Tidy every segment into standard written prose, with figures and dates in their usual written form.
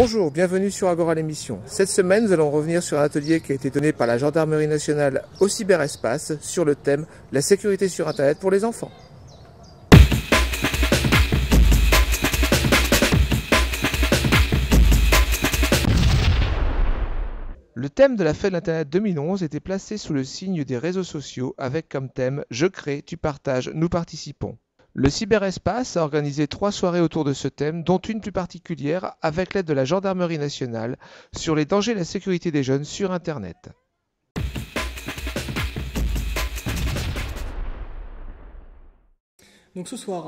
Bonjour, bienvenue sur Agora l'émission. Cette semaine, nous allons revenir sur un atelier qui a été donné par la Gendarmerie nationale au cyberespace sur le thème « La sécurité sur Internet pour les enfants ». Le thème de la fête de l'Internet 2011 était placé sous le signe des réseaux sociaux avec comme thème « Je crée, tu partages, nous participons ». Le cyberespace a organisé 3 soirées autour de ce thème, dont une plus particulière avec l'aide de la Gendarmerie nationale sur les dangers et la sécurité des jeunes sur Internet. Donc ce soir,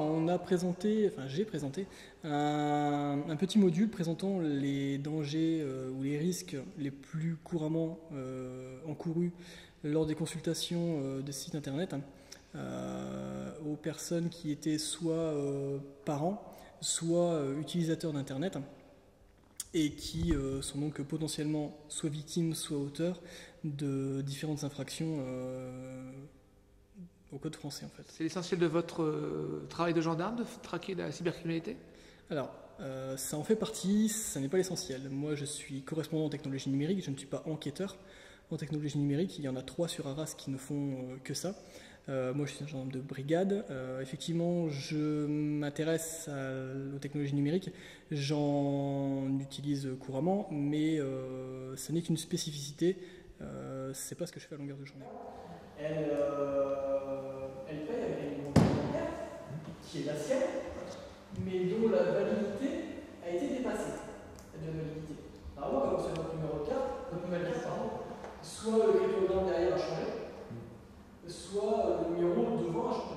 j'ai présenté un petit module présentant les dangers ou les risques les plus couramment encourus lors des consultations de sites internet aux personnes qui étaient soit parents, soit utilisateurs d'internet et qui sont donc potentiellement soit victimes, soit auteurs de différentes infractions au code français en fait. C'est l'essentiel de votre travail de gendarme, de traquer la cybercriminalité ? Alors, ça en fait partie, ça n'est pas l'essentiel. Moi, je suis correspondant en technologie numérique, je ne suis pas enquêteur en technologie numérique. Il y en a 3 sur Arras qui ne font que ça. Moi, je suis un gendarme de brigade. Effectivement, je m'intéresse aux technologies numériques. J'en utilise couramment, mais ce n'est qu'une spécificité. C'est pas ce que je fais à longueur de journée. Elle paye avec une banque bancaire qui est la sienne, mais dont la validité a été dépassée. La durée de validité. Normalement, quand c'est votre numéro de carte, votre nouvelle carte, soit le cryptogramme derrière a changé, soit le numéro devant a changé.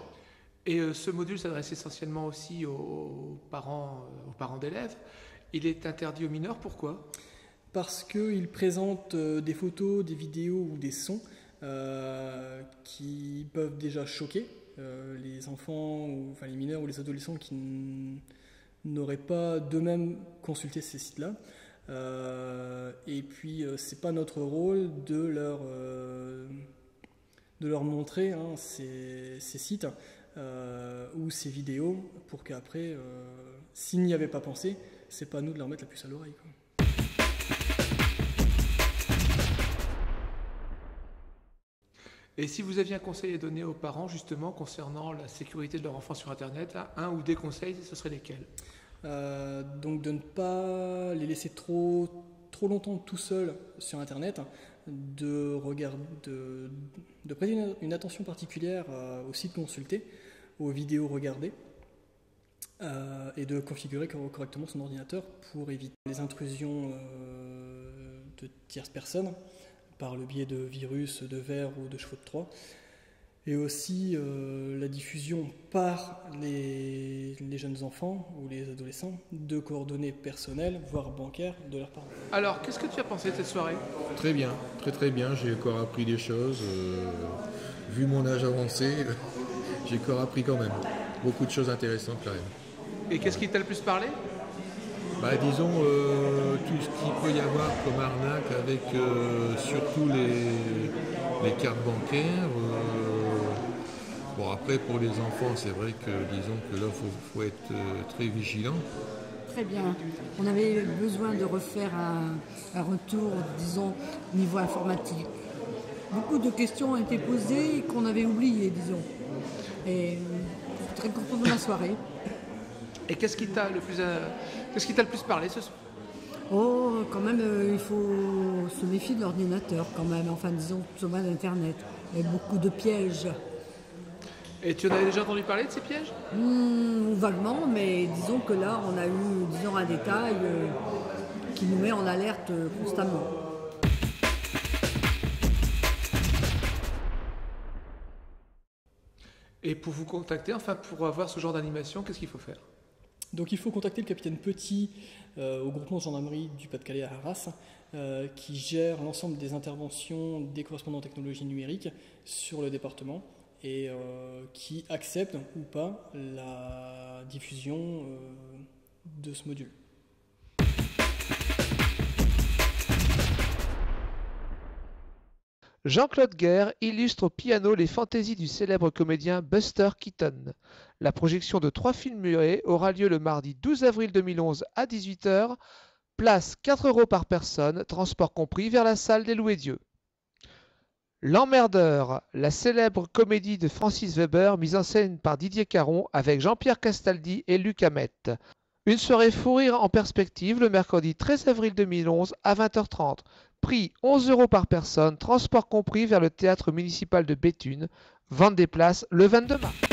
Et ce module s'adresse essentiellement aussi aux parents d'élèves. Il est interdit aux mineurs, pourquoi ? Parce qu'il présente des photos, des vidéos ou des sons qui peuvent déjà choquer les enfants, enfin les mineurs ou les adolescents qui n'auraient pas d'eux-mêmes consulté ces sites-là. Et puis c'est pas notre rôle de leur montrer ces sites ou ces vidéos pour qu'après, s'ils n'y avaient pas pensé, c'est pas à nous de leur mettre la puce à l'oreille, quoi. Et si vous aviez un conseil à donner aux parents justement concernant la sécurité de leur enfant sur Internet, un ou des conseils, ce seraient lesquels ? Donc de ne pas les laisser trop longtemps tout seuls sur Internet, de prêter une attention particulière aux sites consultés, aux vidéos regardées, et de configurer correctement son ordinateur pour éviter les intrusions de tierces personnes par le biais de virus, de vers ou de chevaux de Troie, et aussi la diffusion par les jeunes enfants ou les adolescents de coordonnées personnelles, voire bancaires, de leurs parents. Alors, qu'est-ce que tu as pensé de cette soirée ? Très bien, très bien. J'ai encore appris des choses. Vu mon âge avancé, j'ai encore appris quand même. Beaucoup de choses intéressantes quand même. Et qu'est-ce qui t'a le plus parlé ? Disons tout ce qu'il peut y avoir comme arnaque avec surtout les cartes bancaires. Bon, après pour les enfants, c'est vrai que disons que là faut être très vigilant. Très bien. On avait besoin de refaire un retour, disons, niveau informatique. Beaucoup de questions ont été posées qu'on avait oubliées, disons. Et je suis très contente de la soirée. Et qu'est-ce qui t'a le plus parlé ce soir ? Oh, quand même, il faut se méfier de l'ordinateur, quand même. Enfin, disons, sur d'Internet. Il y a beaucoup de pièges. Et tu en avais déjà entendu parler de ces pièges ? Vaguement, mais disons que là, on a eu, un détail qui nous met en alerte constamment. Et pour vous contacter, enfin pour avoir ce genre d'animation, qu'est-ce qu'il faut faire ? Donc il faut contacter le capitaine Petit au groupement de gendarmerie du Pas-de-Calais à Arras qui gère l'ensemble des interventions des correspondants en technologie numérique sur le département et qui accepte ou pas la diffusion de ce module. Jean-Claude Guerre illustre au piano les fantaisies du célèbre comédien Buster Keaton. La projection de 3 films muets aura lieu le mardi 12 avril 2011 à 18 h Place 4 € par personne, transport compris, vers la salle des Loués-Dieu. L'Emmerdeur, la célèbre comédie de Francis Weber mise en scène par Didier Caron avec Jean-Pierre Castaldi et Luc Hamet. Une soirée fou rire en perspective le mercredi 13 avril 2011 à 20h30. Prix 11 € par personne, transport compris vers le théâtre municipal de Béthune. Vente des places le 22 mars.